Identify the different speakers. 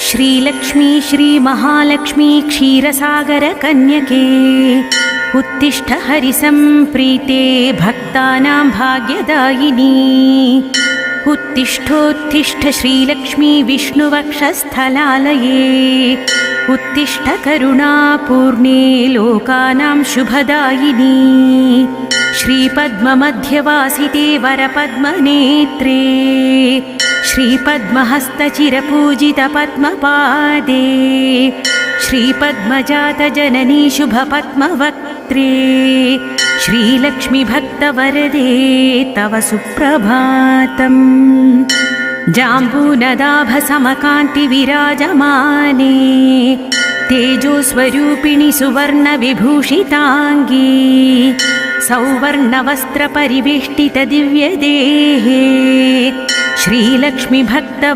Speaker 1: श्रीलक्ष्मी श्रीमहालक्ष्मी क्षीरसागरकन्यके उत्तिष्ठ हरिसम्प्रीते भक्तानां भाग्यदायिनी उत्तिष्ठोत्तिष्ठ श्रीलक्ष्मी विष्णुवक्षस्थलालये उत्तिष्ठ करुणापूर्णे लोकानां शुभदायिनी श्रीपद्ममध्यवासिते वरपद्मनेत्रे श्रीपद्महस्तचिरपूजितपद्मपादे श्रीपद्मजातजननी शुभपद्मवक्त्रे श्रीलक्ष्मीभक्तवरदे तव सुप्रभातम् जाम्बूनदाभसमकान्तिविराजमाने तेजोस्वरूपिणि सुवर्णविभूषिताङ्गी सौवर्णवस्त्रपरिवेष्टितदिव्यदेहे श्रीलक्ष्मीभक्तवरदे